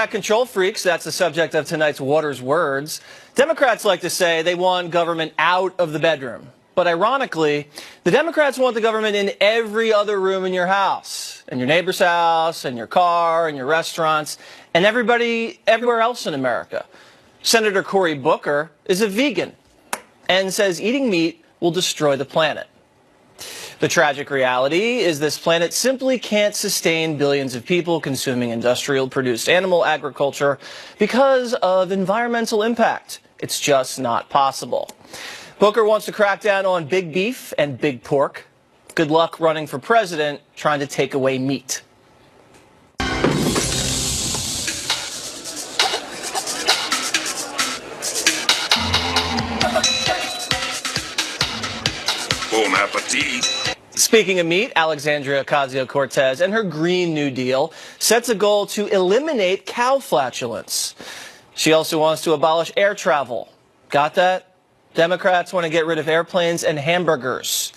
Democrat control freaks, that's the subject of tonight's Waters Words. Democrats like to say they want government out of the bedroom. But ironically, the Democrats want the government in every other room in your house, in your neighbor's house, in your car, in your restaurants, and everybody everywhere else in America. Senator Cory Booker is a vegan and says eating meat will destroy the planet. The tragic reality is this planet simply can't sustain billions of people consuming industrial-produced animal agriculture because of environmental impact. It's just not possible. Booker wants to crack down on big beef and big pork. Good luck running for president trying to take away meat. Bon appetit. Speaking of meat, Alexandria Ocasio-Cortez and her Green New Deal sets a goal to eliminate cow flatulence. She also wants to abolish air travel. Got that? Democrats want to get rid of airplanes and hamburgers.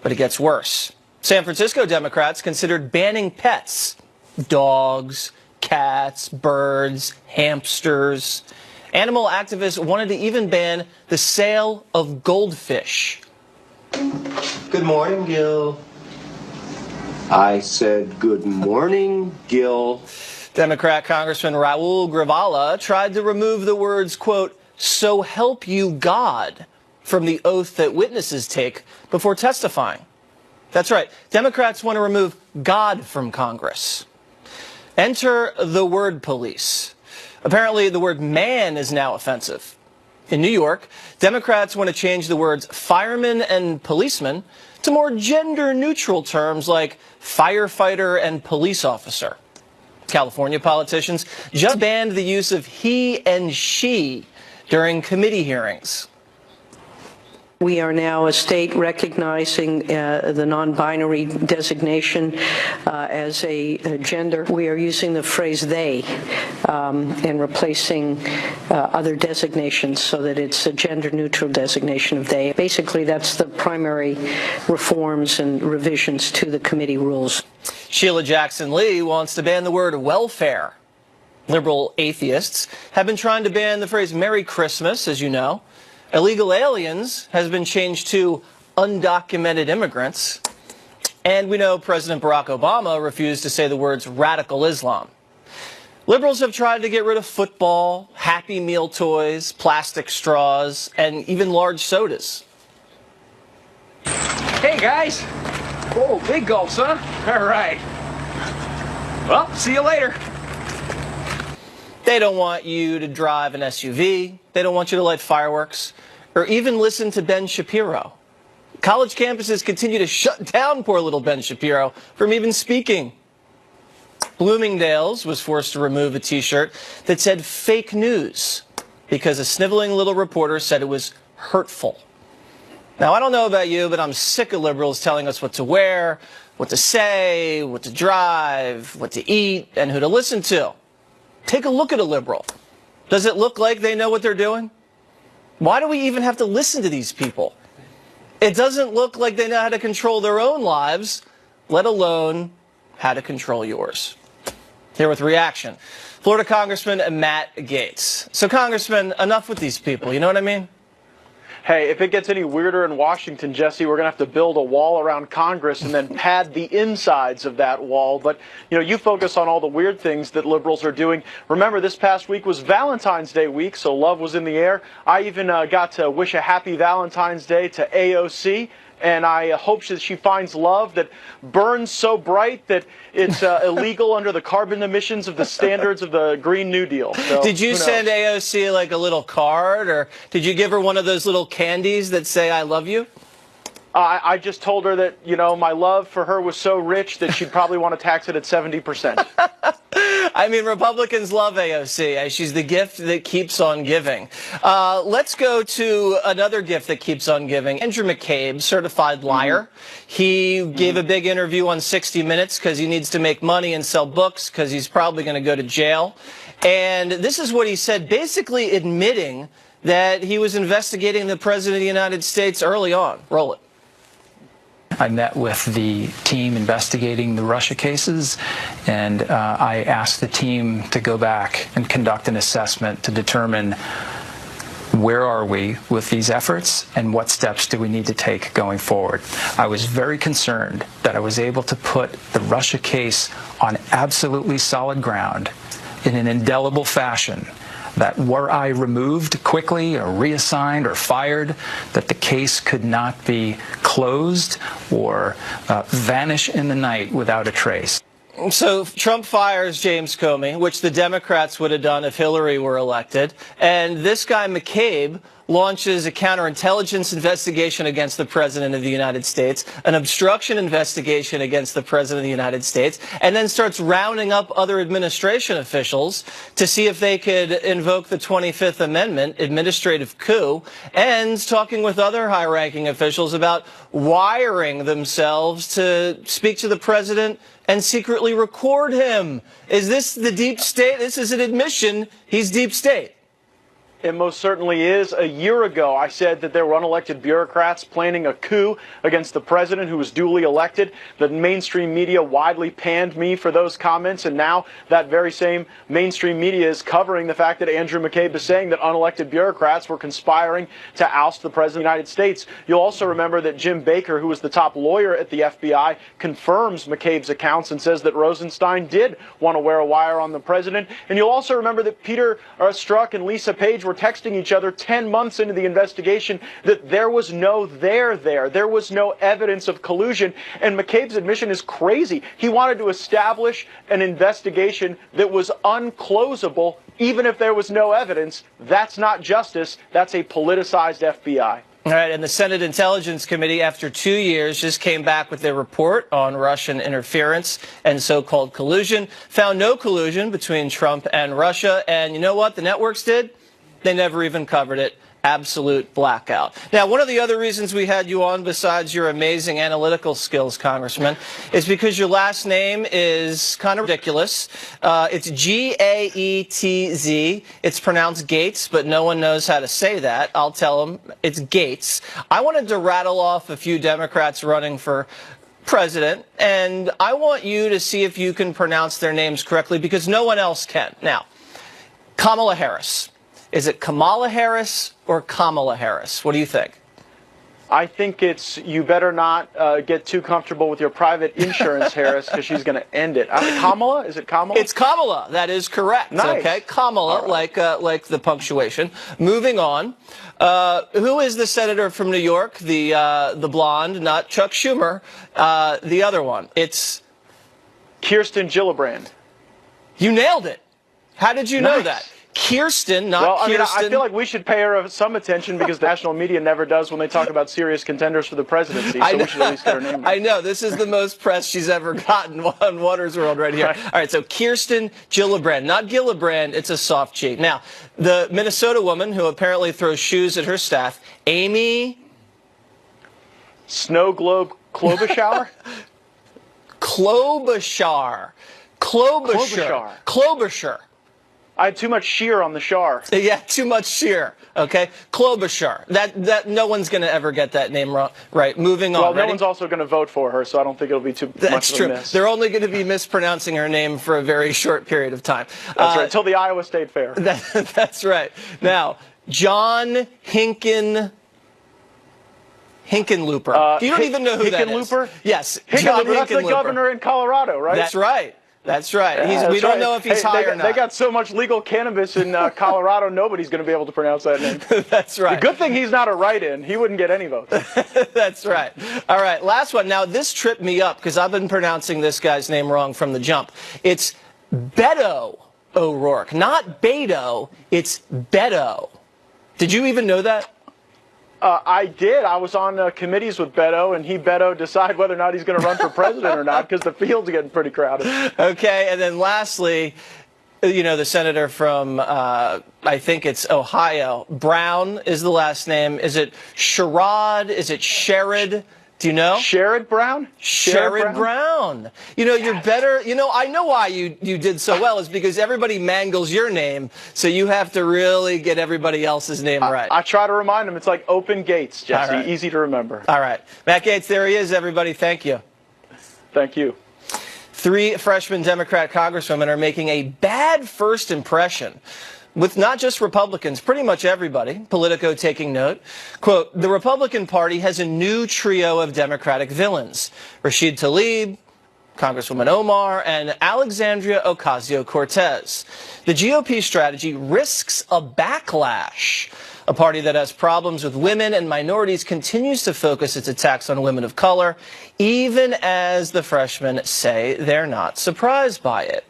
But it gets worse. San Francisco Democrats considered banning pets. Dogs, cats, birds, hamsters. Animal activists wanted to even ban the sale of goldfish. Good morning, Gil. I said good morning, Gil. Democrat Congressman Raul Grivala tried to remove the words, quote, "so help you God," from the oath that witnesses take before testifying. That's right. Democrats want to remove God from Congress. Enter the word police. Apparently, the word man is now offensive. In New York, Democrats want to change the words fireman and policeman to more gender-neutral terms like firefighter and police officer. California politicians just banned the use of he and she during committee hearings. We are now a state recognizing the non-binary designation as a gender. We are using the phrase they and replacing other designations so that it's a gender-neutral designation of they. Basically, that's the primary reforms and revisions to the committee rules. Sheila Jackson Lee wants to ban the word welfare. Liberal atheists have been trying to ban the phrase Merry Christmas, as you know. Illegal aliens has been changed to undocumented immigrants. And we know President Barack Obama refused to say the words radical Islam. Liberals have tried to get rid of football, Happy Meal toys, plastic straws, and even large sodas. Hey, guys. Oh, big gulps, huh? All right. Well, see you later. They don't want you to drive an SUV. They don't want you to light fireworks or even listen to Ben Shapiro. College campuses continue to shut down poor little Ben Shapiro from even speaking. Bloomingdale's was forced to remove a T-shirt that said fake news because a sniveling little reporter said it was hurtful. Now, I don't know about you, but I'm sick of liberals telling us what to wear, what to say, what to drive, what to eat, and who to listen to. Take a look at a liberal. Does it look like they know what they're doing? Why do we even have to listen to these people? It doesn't look like they know how to control their own lives, let alone how to control yours. Here with reaction, Florida Congressman Matt Gaetz. So, Congressman, enough with these people, you know what I mean? Hey, if it gets any weirder in Washington, Jesse, we're going to have to build a wall around Congress and then pad the insides of that wall. But, you focus on all the weird things that liberals are doing. Remember, this past week was Valentine's Day week, so love was in the air. I even got to wish a happy Valentine's Day to AOC. And I hope that she finds love that burns so bright that it's illegal under the carbon emissions of the standards of the Green New Deal. So, did you send AOC like a little card, or did you give her one of those little candies that say I love you? I just told her that, my love for her was so rich that she'd probably want to tax it at 70%. I mean, Republicans love AOC. She's the gift that keeps on giving. Let's go to another gift that keeps on giving. Andrew McCabe, certified liar. He gave a big interview on 60 Minutes because he needs to make money and sell books because he's probably going to go to jail. And this is what he said, basically admitting that he was investigating the President of the United States early on. Roll it. I met with the team investigating the Russia cases, and I asked the team to go back and conduct an assessment to determine where are we with these efforts and what steps do we need to take going forward. I was very concerned that I was able to put the Russia case on absolutely solid ground in an indelible fashion, that were I removed quickly or reassigned or fired, that the case could not be closed or vanish in the night without a trace. So Trump fires James Comey, which the Democrats would have done if Hillary were elected. And this guy McCabe launches a counterintelligence investigation against the President of the United States, an obstruction investigation against the President of the United States, and then starts rounding up other administration officials to see if they could invoke the 25th Amendment, administrative coup, and talking with other high-ranking officials about wiring themselves to speak to the President and secretly record him. Is this the deep state? This is an admission he's deep state. It most certainly is. A year ago, I said that there were unelected bureaucrats planning a coup against the president who was duly elected. The mainstream media widely panned me for those comments, and now that very same mainstream media is covering the fact that Andrew McCabe is saying that unelected bureaucrats were conspiring to oust the president of the United States. You'll also remember that Jim Baker, who was the top lawyer at the FBI, confirms McCabe's accounts and says that Rosenstein did want to wear a wire on the president. And you'll also remember that Peter Strzok and Lisa Page were texting each other 10 months into the investigation that there was no there. There was no evidence of collusion. And McCabe's admission is crazy. He wanted to establish an investigation that was unclosable, even if there was no evidence. That's not justice. That's a politicized FBI. All right, and the Senate Intelligence Committee, after 2 years, just came back with their report on Russian interference and so-called collusion, found no collusion between Trump and Russia. And you know what the networks did? They never even covered it. Absolute blackout. Now, one of the other reasons we had you on, besides your amazing analytical skills, Congressman, is because your last name is kind of ridiculous. It's G-A-E-T-Z. It's pronounced Gates, but no one knows how to say that. I'll tell them it's Gates. I wanted to rattle off a few Democrats running for president, and I want you to see if you can pronounce their names correctly, because no one else can. Now, Kamala Harris. Is it Kamala Harris or Kamala Harris? What do you think? I think it's you better not get too comfortable with your private insurance, Harris, because she's going to end it. Kamala? Is it Kamala? It's Kamala. That is correct. Nice. Okay, Kamala, right. like the punctuation. Moving on. Who is the senator from New York? The blonde, not Chuck Schumer. The other one. It's Kirsten Gillibrand. You nailed it. How did you know that? Kirsten, not Kirsten. I feel like we should pay her some attention because the national media never does when they talk about serious contenders for the presidency. So we should at least get her name right. I know. This is the most press she's ever gotten on Water's World right here. Right. All right, so Kirsten Gillibrand. Not Gillibrand, it's a soft cheat. Now, the Minnesota woman who apparently throws shoes at her staff, Amy... Snow Globe Klobuchar? Klobuchar. I had too much shear on the char. Yeah, too much shear. Okay, Klobuchar. That no one's going to ever get that name wrong. Right. Moving on. Well, no Ready? one's also going to vote for her, so I don't think it'll be too much of a miss. They're only going to be mispronouncing her name for a very short period of time. That's right. Till the Iowa State Fair. That's right. Now, John Hickenlooper. You don't even know who that is. Hickenlooper? Yes, John Hickenlooper. That's the governor in Colorado, right? That's right. That's right. We don't know if he's high or not. They got so much legal cannabis in Colorado, nobody's going to be able to pronounce that name. That's right. The good thing he's not a write-in. He wouldn't get any votes. That's right. All right, last one. Now, this tripped me up because I've been pronouncing this guy's name wrong from the jump. It's Beto O'Rourke. Not Beto, it's Beto. Did you even know that? I did. I was on committees with Beto, and Beto decide whether or not he's going to run for president or not, because the field's getting pretty crowded. Okay, and then lastly, you know, the senator from, I think it's Ohio, Brown is the last name. Is it Sherrod? Is it Sherrod? Do you know? Sherrod Brown? Sherrod Brown. You know, you're better. You know, I know why you did so well is because everybody mangles your name, so you have to really get everybody else's name right. I try to remind them. It's like open gates, Jesse. All right. Easy to remember. All right. Matt Gaetz, there he is, everybody. Thank you. Thank you. 3 freshman Democrat congresswomen are making a bad first impression with not just Republicans, pretty much everybody. Politico taking note. Quote, the Republican Party has a new trio of Democratic villains. Rashid Tlaib, Congresswoman Omar, and Alexandria Ocasio-Cortez. The GOP strategy risks a backlash. A party that has problems with women and minorities continues to focus its attacks on women of color, even as the freshmen say they're not surprised by it.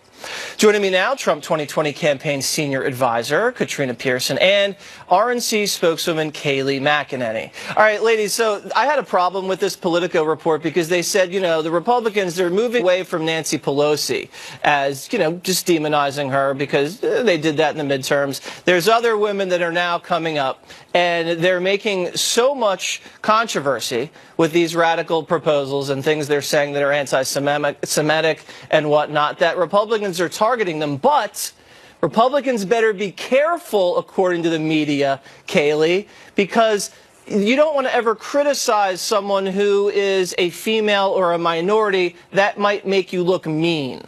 Joining me now, Trump 2020 campaign senior advisor Katrina Pearson and RNC spokeswoman Kayleigh McEnany. All right, ladies, so I had a problem with this Politico report because they said, you know, the Republicans, they're moving away from Nancy Pelosi as, you know, just demonizing her because they did that in the midterms. There's other women that are now coming up, and they're making so much controversy with these radical proposals and things they're saying that are anti-Semitic and whatnot, that Republicans are targeting them. But Republicans better be careful, according to the media, Kayleigh, because you don't want to ever criticize someone who is a female or a minority. That might make you look mean.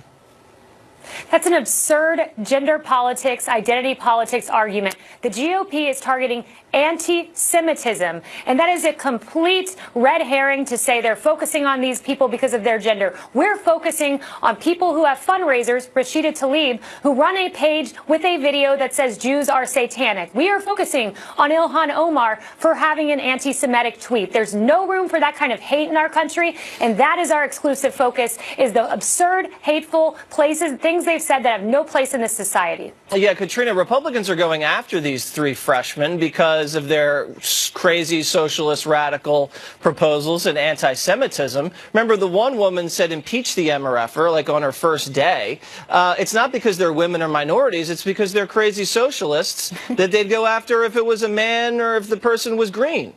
That's an absurd gender politics, identity politics argument. The GOP is targeting anti-Semitism, and that is a complete red herring to say they're focusing on these people because of their gender. We're focusing on people who have fundraisers, Rashida Tlaib, who run a page with a video that says Jews are satanic. We are focusing on Ilhan Omar for having an anti-Semitic tweet. There's no room for that kind of hate in our country, and that is our exclusive focus, is the absurd, hateful places, things they've said that have no place in this society. Yeah, Katrina, Republicans are going after these 3 freshmen because of their crazy socialist radical proposals and anti-Semitism. Remember, the one woman said impeach the MRFer, like on her first day. It's not because they're women or minorities. It's because they're crazy socialists that they'd go after if it was a man or if the person was green.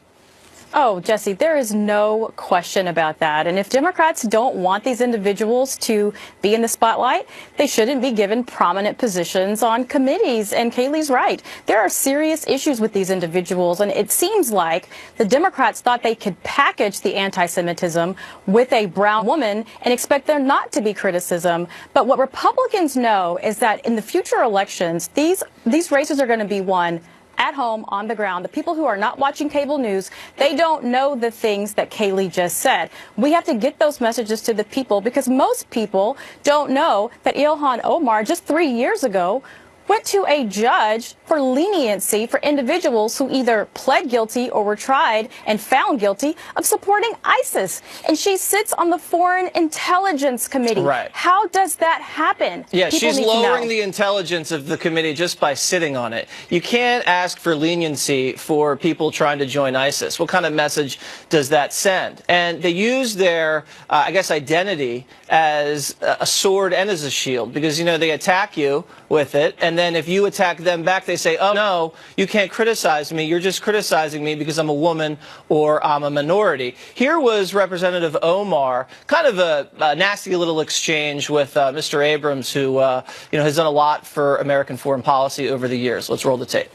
Oh, Jesse, there is no question about that. And if Democrats don't want these individuals to be in the spotlight, they shouldn't be given prominent positions on committees. And Kayleigh's right. There are serious issues with these individuals. And it seems like the Democrats thought they could package the anti-Semitism with a brown woman and expect there not to be criticism. But what Republicans know is that in the future elections, these races are going to be won at home, on the ground. The people who are not watching cable news, they don't know the things that Kayleigh just said. We have to get those messages to the people because most people don't know that Ilhan Omar just 3 years ago went to a judge for leniency for individuals who either pled guilty or were tried and found guilty of supporting ISIS. And she sits on the Foreign Intelligence Committee. Right. How does that happen? Yeah, People she's need to lowering know. the intelligence of the committee just by sitting on it. You can't ask for leniency for people trying to join ISIS. What kind of message does that send? And they use their, I guess, identity as a sword and as a shield because, you know, they attack you with it. And then if you attack them back, they say, oh, no, you can't criticize me. You're just criticizing me because I'm a woman or I'm a minority. Here was Representative Omar, kind of a nasty little exchange with Mr. Abrams, who has done a lot for American foreign policy over the years. Let's roll the tape.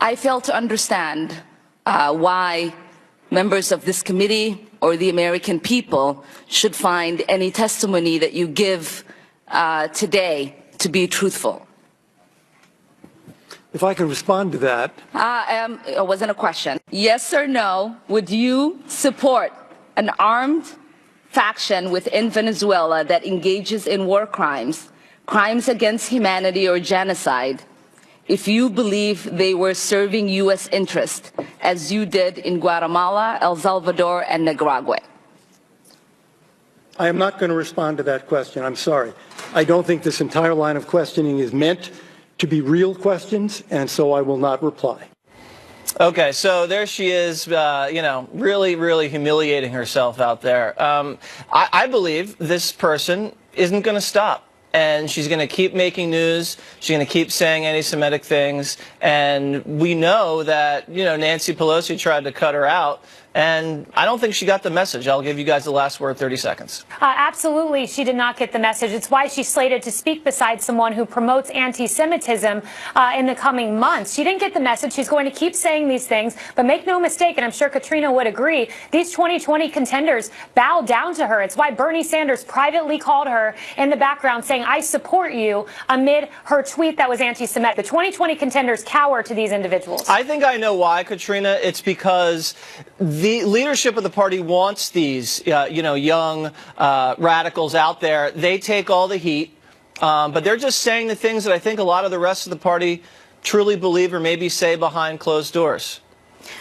I fail to understand why members of this committee or the American people should find any testimony that you give today to be truthful. If I could respond to that. It wasn't a question. Yes or no, would you support an armed faction within Venezuela that engages in war crimes, crimes against humanity or genocide, if you believe they were serving U.S. interests, as you did in Guatemala, El Salvador, and Nicaragua? I am not going to respond to that question. I'm sorry. I don't think this entire line of questioning is meant to be real questions, and so I will not reply. Okay, so there she is, really, really humiliating herself out there. I believe this person isn't going to stop. And she's going to keep making news. She's going to keep saying anti-Semitic things. And we know that, Nancy Pelosi tried to cut her out And I don't think she got the message. I'll give you guys the last word, 30 seconds. Absolutely, she did not get the message. It's why she's slated to speak beside someone who promotes anti-Semitism in the coming months. She didn't get the message. She's going to keep saying these things. But make no mistake, and I'm sure Katrina would agree, these 2020 contenders bow down to her. It's why Bernie Sanders privately called her in the background saying, I support you, amid her tweet that was anti-Semitic. The 2020 contenders cower to these individuals. I think I know why, Katrina. It's because the leadership of the party wants these, young radicals out there. They take all the heat, but they're just saying the things that I think a lot of the rest of the party truly believe or maybe say behind closed doors.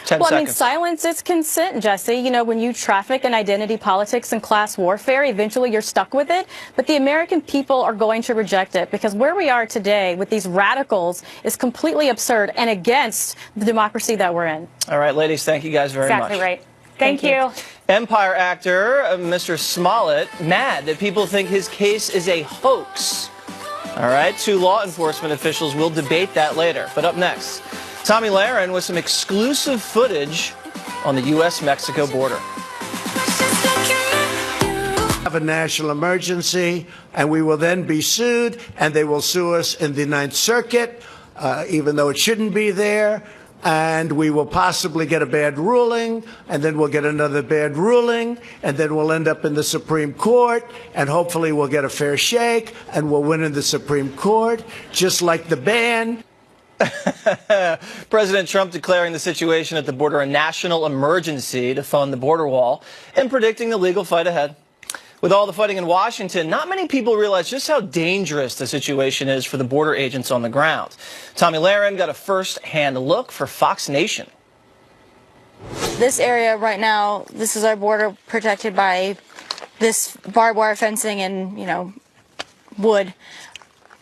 10 well, seconds. I mean, silence is consent, Jesse. You know, when you traffic in identity politics and class warfare, eventually you're stuck with it. But the American people are going to reject it because where we are today with these radicals is completely absurd and against the democracy that we're in. All right, ladies, thank you guys very much. Exactly right. Thank you. Empire actor Mr. Smollett mad that people think his case is a hoax. All right, 2 law enforcement officials will debate that later. But up next, Tomi Lahren with some exclusive footage on the U.S.-Mexico border. Have a national emergency, and we will then be sued, and they will sue us in the Ninth Circuit, even though it shouldn't be there. And we will possibly get a bad ruling, and then we'll get another bad ruling, and then we'll end up in the Supreme Court, and hopefully we'll get a fair shake, and we'll win in the Supreme Court, just like the ban. President Trump declaring the situation at the border a national emergency to fund the border wall and predicting the legal fight ahead. With all the fighting in Washington, not many people realize just how dangerous the situation is for the border agents on the ground. Tomi Lahren got a first-hand look for Fox Nation. This area right now, this is our border protected by this barbed wire fencing and, wood.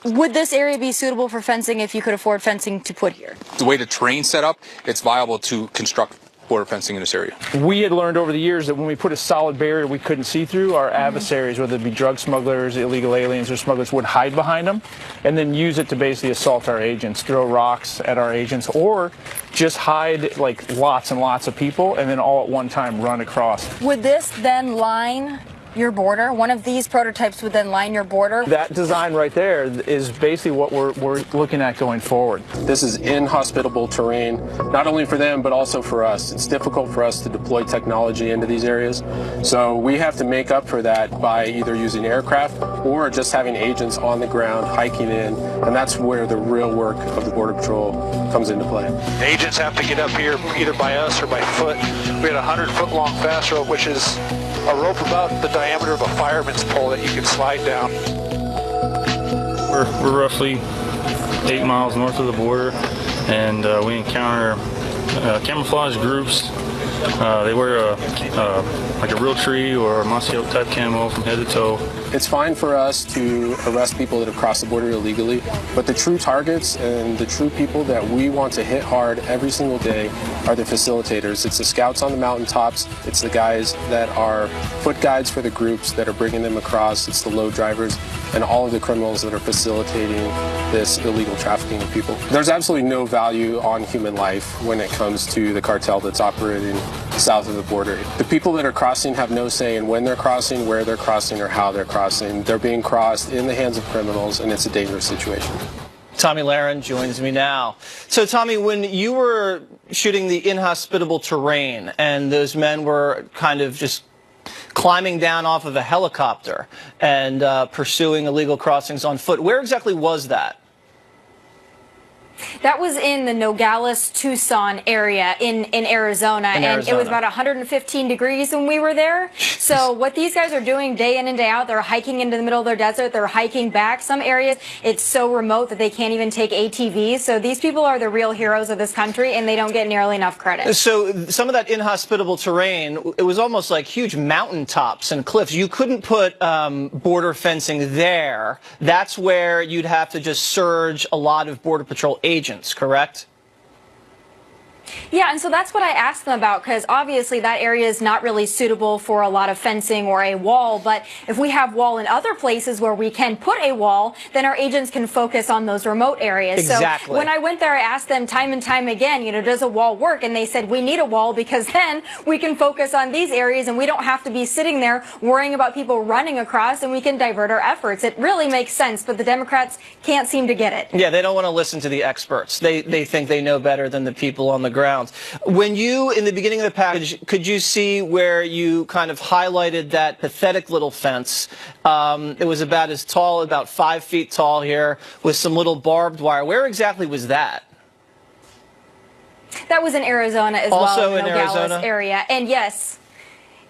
Would this area be suitable for fencing if you could afford fencing to put here? The way the terrain's set up, it's viable to construct border fencing in this area. We had learned over the years that when we put a solid barrier we couldn't see through, our adversaries, whether it be drug smugglers, illegal aliens, or smugglers, would hide behind them and then use it to basically assault our agents, throw rocks at our agents, or just hide like lots and lots of people and then all at one time run across. Would this then line your border? One of these prototypes would then line your border? That design right there is basically what we're looking at going forward. This is inhospitable terrain, not only for them, but also for us. It's difficult for us to deploy technology into these areas. So we have to make up for that by either using aircraft or just having agents on the ground hiking in. And that's where the real work of the Border Patrol comes into play. Agents have to get up here either by us or by foot. We had a 100-foot long fast rope, which is a rope about the diameter of a fireman's pole that you can slide down. We're roughly 8 miles north of the border, and we encounter camouflage groups. They wear like a real tree or a mossy oak type camo from head to toe. It's fine for us to arrest people that have crossed the border illegally, but the true targets and the true people that we want to hit hard every single day are the facilitators. It's the scouts on the mountaintops. It's the guys that are foot guides for the groups that are bringing them across. It's the load drivers and all of the criminals that are facilitating this illegal trafficking of people. There's absolutely no value on human life when it comes to the cartel that's operating south of the border. The people that are crossing have no say in when they're crossing, where they're crossing, or how they're crossing. They're being crossed in the hands of criminals, and it's a dangerous situation. Tomi Lahren joins me now. So, Tomi, when you were shooting the inhospitable terrain and those men were kind of just climbing down off of a helicopter and pursuing illegal crossings on foot, where exactly was that? That was in the Nogales, Tucson area in Arizona, and it was about 115 degrees when we were there. So what these guys are doing day in and day out, they're hiking into the middle of their desert, they're hiking back. Some areas, it's so remote that they can't even take ATVs. So these people are the real heroes of this country, and they don't get nearly enough credit. So some of that inhospitable terrain, it was almost like huge mountaintops and cliffs. You couldn't put border fencing there. That's where you'd have to just surge a lot of Border Patrol agents, correct? Yeah, and so that's what I asked them about, because obviously that area is not really suitable for a lot of fencing or a wall. But if we have wall in other places where we can put a wall, then our agents can focus on those remote areas. Exactly. So when I went there, I asked them time and time again, does a wall work? And they said, we need a wall because then we can focus on these areas and we don't have to be sitting there worrying about people running across, and we can divert our efforts. It really makes sense, but the Democrats can't seem to get it. Yeah, they don't want to listen to the experts. They think they know better than the people on the ground. When you, in the beginning of the package, could you see where you kind of highlighted that pathetic little fence? It was about as tall, about 5 feet tall here, with some little barbed wire. Where exactly was that? That was in Arizona as also well, in the Nogales Arizona area. And yes.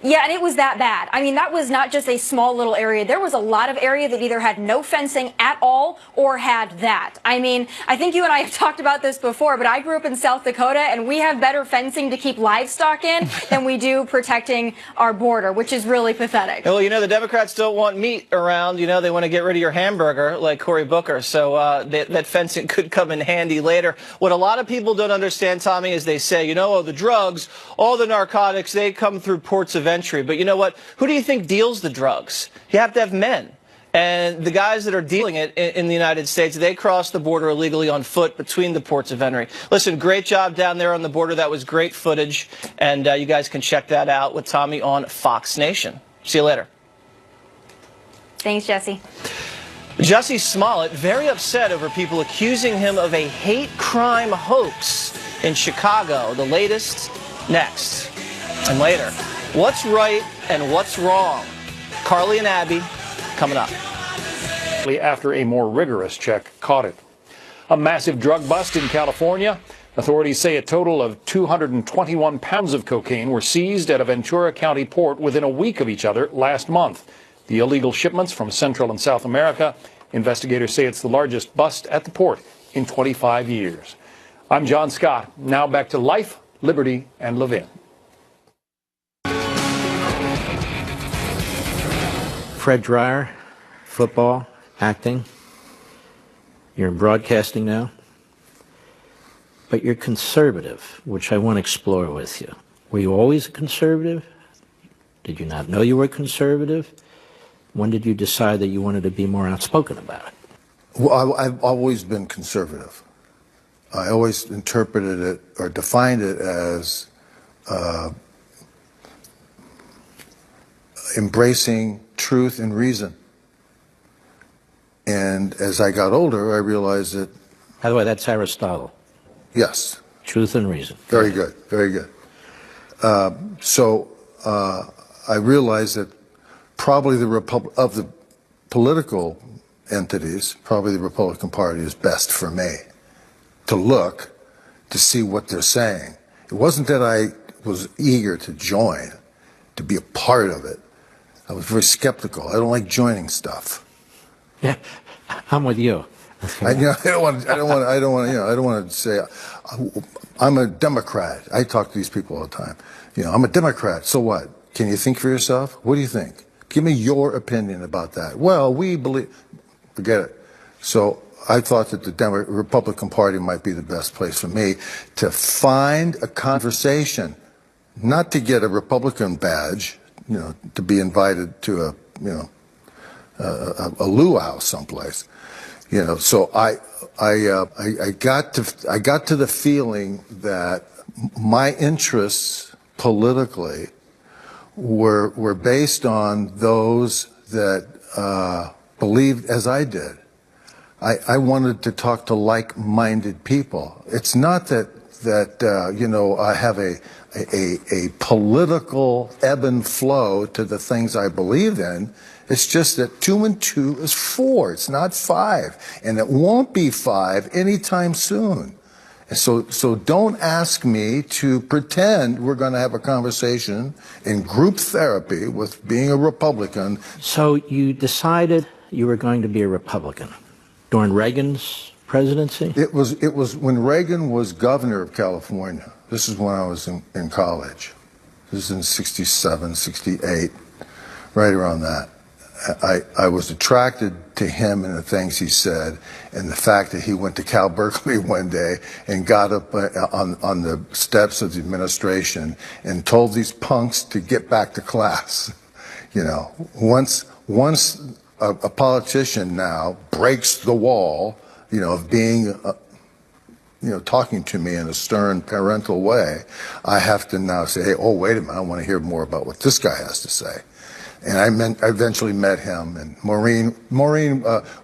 Yeah, and it was that bad. I mean, that was not just a small little area. There was a lot of area that either had no fencing at all or had that. I mean, I think you and I have talked about this before, but I grew up in South Dakota, and we have better fencing to keep livestock in than we do protecting our border, which is really pathetic. Well, the Democrats don't want meat around. They want to get rid of your hamburger, like Cory Booker. So that fencing could come in handy later. What a lot of people don't understand, Tommy, is they say, the drugs, all the narcotics, they come through ports of entry. But you know what? Who do you think deals the drugs? You have to have men. And the guys that are dealing it in the United States, they cross the border illegally on foot between the ports of entry. Listen, great job down there on the border. That was great footage. And you guys can check that out with Tommy on Fox Nation. See you later. Thanks, Jesse. Jussie Smollett very upset over people accusing him of a hate crime hoax in Chicago. The latest next. And later, what's right and what's wrong? Carly and Abby coming up. After a more rigorous check caught it. A massive drug bust in California. Authorities say a total of 221 pounds of cocaine were seized at a Ventura County port within a week of each other last month. The illegal shipments from Central and South America. Investigators say it's the largest bust at the port in 25 years. I'm John Scott. Now back to Life, Liberty, and Levin. Fred Dreyer, football, acting. You're in broadcasting now. But you're conservative, which I want to explore with you. Were you always a conservative? Did you not know you were conservative? When did you decide that you wanted to be more outspoken about it? Well, I've always been conservative. I always interpreted it or defined it as embracing truth and reason. And as I got older, I realized that... By the way, that's Aristotle. Yes. Truth and reason. Very good, very good. So I realized that probably of the political entities, probably the Republican Party is best for me to look to see what they're saying. It wasn't that I was eager to join, to be a part of it. I was very skeptical. I don't like joining stuff. Yeah, I'm with you. I don't want to say I'm a Democrat. I talk to these people all the time. I'm a Democrat. So what? Can you think for yourself? What do you think? Give me your opinion about that. Well, we believe. Forget it. So I thought that the Republican Party might be the best place for me to find a conversation, not to get a Republican badge, to be invited to a luau someplace, So I got to the feeling that my interests politically were based on those that believed as I did. I wanted to talk to like-minded people. It's not that I have a political ebb and flow to the things I believe in. It's just that 2 and 2 is 4. It's not 5, and it won't be 5 anytime soon. And so don't ask me to pretend we're going to have a conversation in group therapy with being a Republican. So you decided you were going to be a Republican during Reagan's presidency? It was when Reagan was governor of California. This is when I was in college. This is in 67, 68, right around that. I was attracted to him and the things he said, and the fact that he went to Cal Berkeley one day and got up on the steps of the administration and told these punks to get back to class. You know, once a politician now breaks the wall, you know, of being, you know, talking to me in a stern parental way, I have to now say, hey, oh, wait a minute, I want to hear more about what this guy has to say. And I eventually met him, and Maureen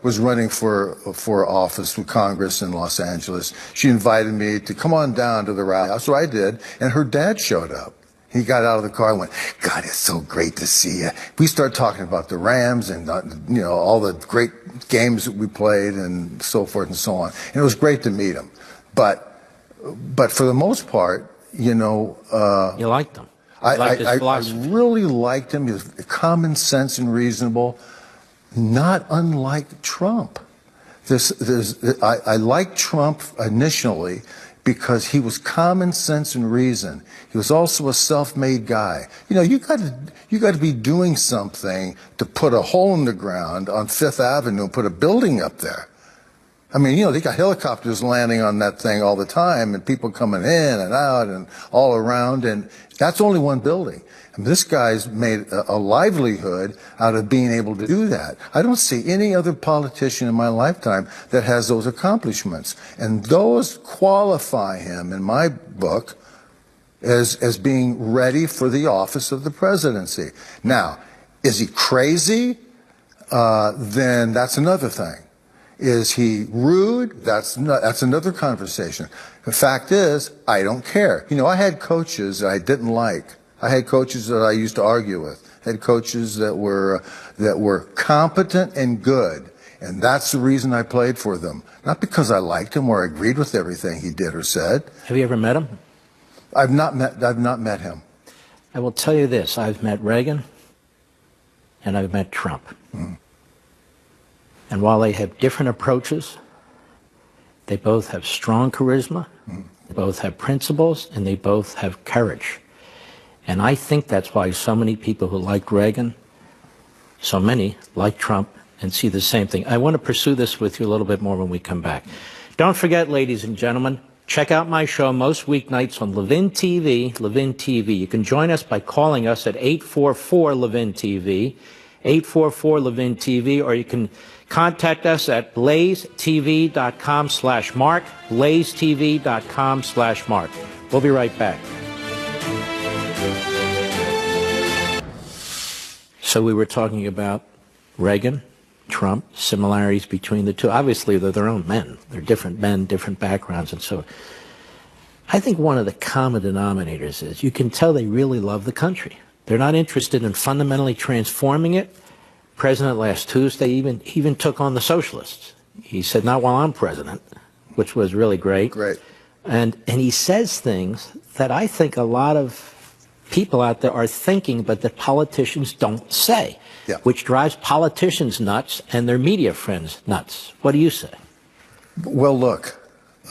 was running for office with Congress in Los Angeles. She invited me to come on down to the rally, so I did, and her dad showed up. He got out of the car and went, God, it's so great to see you. We started talking about the Rams and, you know, all the great games that we played and so forth and so on. And it was great to meet him. But for the most part, you know... you liked him. I really liked him. He was common sense and reasonable, not unlike Trump. I liked Trump initially because he was common sense and reason. He was also a self-made guy. You know, you got to be doing something to put a hole in the ground on Fifth Avenue and put a building up there. I mean, you know, they got helicopters landing on that thing all the time and people coming in and out and all around, and that's only one building. And this guy's made a livelihood out of being able to do that. I don't see any other politician in my lifetime that has those accomplishments. And those qualify him, in my book, as being ready for the office of the presidency. Now, is he crazy? Then that's another thing. Is he rude? That's another conversation. The fact is, I don't care. You know, I had coaches that I didn't like. I had coaches that I used to argue with. I had coaches that were competent and good, and that's the reason I played for them. Not because I liked him or agreed with everything he did or said. Have you ever met him? I've not met him. I will tell you this: I've met Reagan, and I've met Trump. Mm. And while they have different approaches, they both have strong charisma, they both have principles, and they both have courage. And I think that's why so many people who like Reagan, so many like Trump, and see the same thing. I want to pursue this with you a little bit more when we come back. Don't forget, ladies and gentlemen, check out my show most weeknights on Levin TV, Levin TV. You can join us by calling us at 844-LEVIN TV, 844-LEVIN TV, or you can contact us at blazetv.com/Mark, blazetv.com/Mark. We'll be right back. So we were talking about Reagan, Trump, similarities between the two. Obviously, they're their own men. They're different men, different backgrounds, and so I think one of the common denominators is you can tell they really love the country. They're not interested in fundamentally transforming it. President last Tuesday even took on the socialists. He said, not while I'm president, which was really great. Great. And he says things that I think a lot of people out there are thinking, but that politicians don't say, which drives politicians nuts and their media friends nuts. What do you say? Well, look,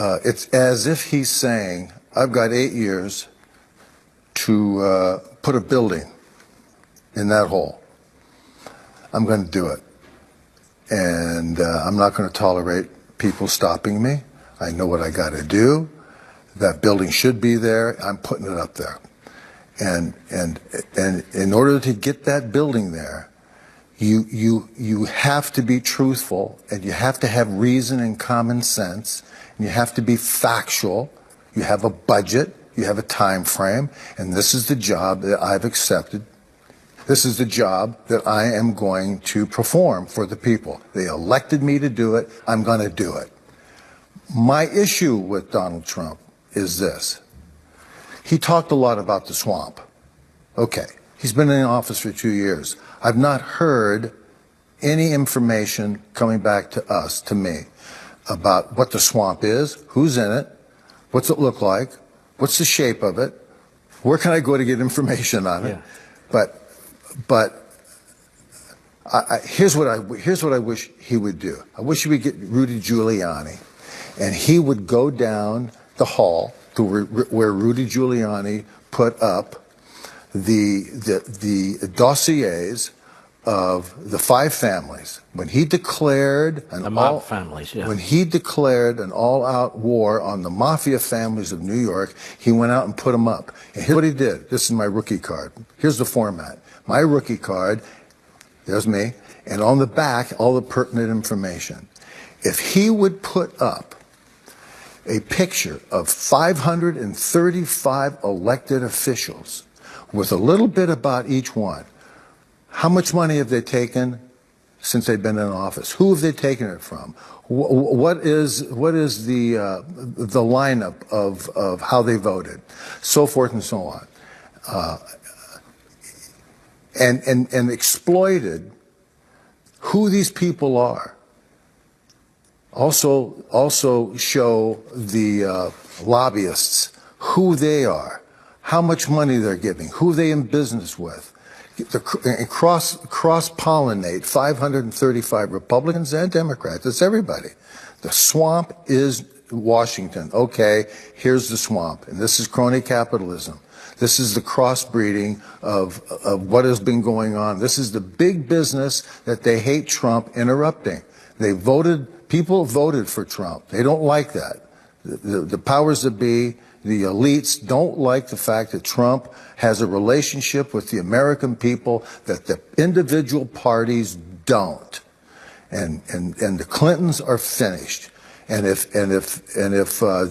it's as if he's saying, I've got 8 years to put a building in that hole. I'm going to do it. And I'm not going to tolerate people stopping me. I know what I got to do. That building should be there. I'm putting it up there. And in order to get that building there, you have to be truthful, and you have to have reason and common sense, and you have to be factual. You have a budget, you have a time frame, and this is the job that I've accepted. This is the job that I am going to perform for the people. They elected me to do it. I'm going to do it. My issue with Donald Trump is this. He talked a lot about the swamp. Okay, he's been in office for 2 years. I've not heard any information coming back to us, to me, about what the swamp is, who's in it, what's it look like, what's the shape of it, where can I go to get information on it. But here's what I wish he would do. I wish he would get Rudy Giuliani, and he would go down the hall to where Rudy Giuliani put up the dossiers of the five families, when he declared The mob families, yeah. when he declared an all-out war on the mafia families of New York, he went out and put them up. And here's what he did. This is my rookie card. Here's the format. My rookie card, there's me, and on the back, all the pertinent information. If he would put up a picture of 535 elected officials with a little bit about each one, how much money have they taken since they've been in office? Who have they taken it from? What is the lineup of how they voted? So forth and so on. And exploited who these people are. Also show the lobbyists who they are, how much money they're giving, who they in business with. And cross-pollinate 535 Republicans and Democrats. It's everybody. The swamp is Washington. Okay, here's the swamp. And this is crony capitalism. This is the crossbreeding of what has been going on. This is the big business that they hate Trump interrupting. People voted for Trump. They don't like that. The powers that be, the elites don't like the fact that Trump has a relationship with the American people that the individual parties don't. And the Clintons are finished. And if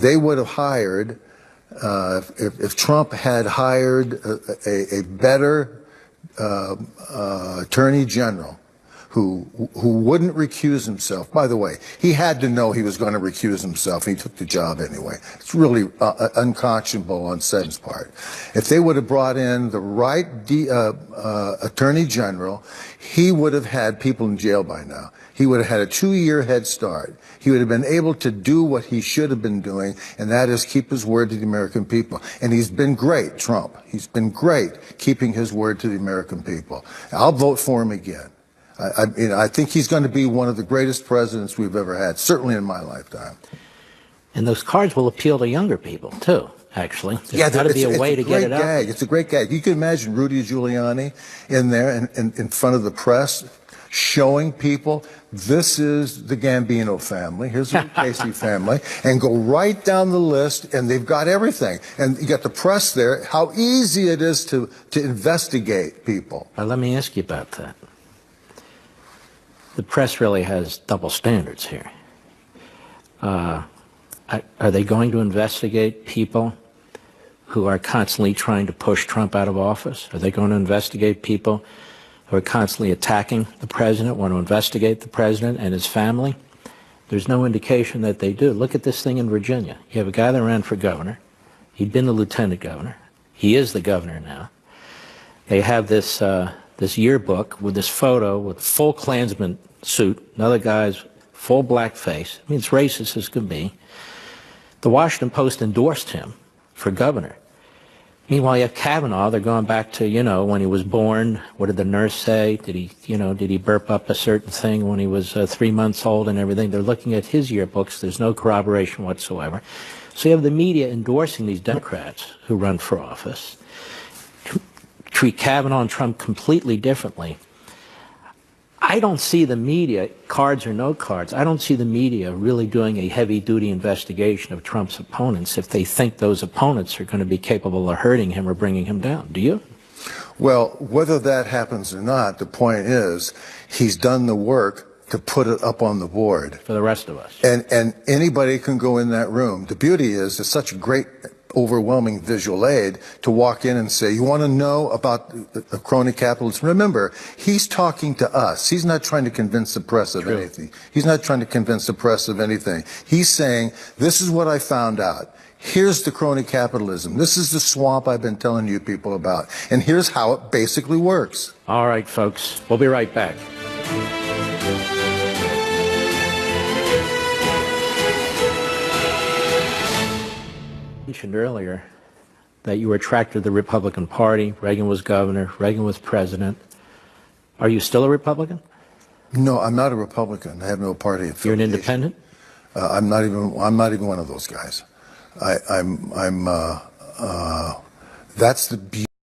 they would have hired, if Trump had hired a better attorney general who wouldn't recuse himself. By the way, he had to know he was going to recuse himself. He took the job anyway. It's really unconscionable on Seddon's part. If they would have brought in the right attorney general, he would have had people in jail by now. He would have had a 2-year head start. He would have been able to do what he should have been doing, and that is keep his word to the American people. And he's been great, Trump. He's been great keeping his word to the American people. I'll vote for him again. I think he's going to be one of the greatest presidents we've ever had, certainly in my lifetime. And those cards will appeal to younger people, too, actually. There's got to be a way to get it out. It's a great gag. You can imagine Rudy Giuliani in there and in front of the press showing people this is the Gambino family, here's the Casey family, and go right down the list, and they've got everything. And you got the press there, how easy it is to investigate people. Let me ask you about that. The press really has double standards here. Are they going to investigate people who are constantly trying to push Trump out of office? Are they going to investigate people who are constantly attacking the president, want to investigate the president and his family? There's no indication that they do. Look at this thing in Virginia. You have a guy that ran for governor. He'd been the lieutenant governor. He is the governor now. They have this yearbook with this photo with a full Klansman suit, another guy's full black face. I mean, it's racist as can be. The Washington Post endorsed him for governor. Meanwhile, you have Kavanaugh. They're going back to, when he was born. What did the nurse say? Did he burp up a certain thing when he was 3 months old and everything? They're looking at his yearbooks. There's no corroboration whatsoever. So you have the media endorsing these Democrats who run for office, treat Kavanaugh and Trump completely differently. I don't see the media, cards or no cards, I don't see the media really doing a heavy-duty investigation of Trump's opponents if they think those opponents are going to be capable of hurting him or bringing him down. Do you? Well, whether that happens or not, the point is he's done the work to put it up on the board. For the rest of us. And anybody can go in that room. The beauty is it's such a great overwhelming visual aid to walk in and say, you want to know about the crony capitalism? Remember, he's talking to us. He's not trying to convince the press of anything. He's not trying to convince the press of anything. He's saying, this is what I found out. Here's the crony capitalism. This is the swamp I've been telling you people about. And here's how it basically works. All right, folks. We'll be right back. Mentioned earlier that you were attracted to the Republican Party. Reagan was governor. Reagan was president. Are you still a Republican? No, I'm not a Republican. I have no party affiliation. You're an independent? I'm not even one of those guys. That's the beauty.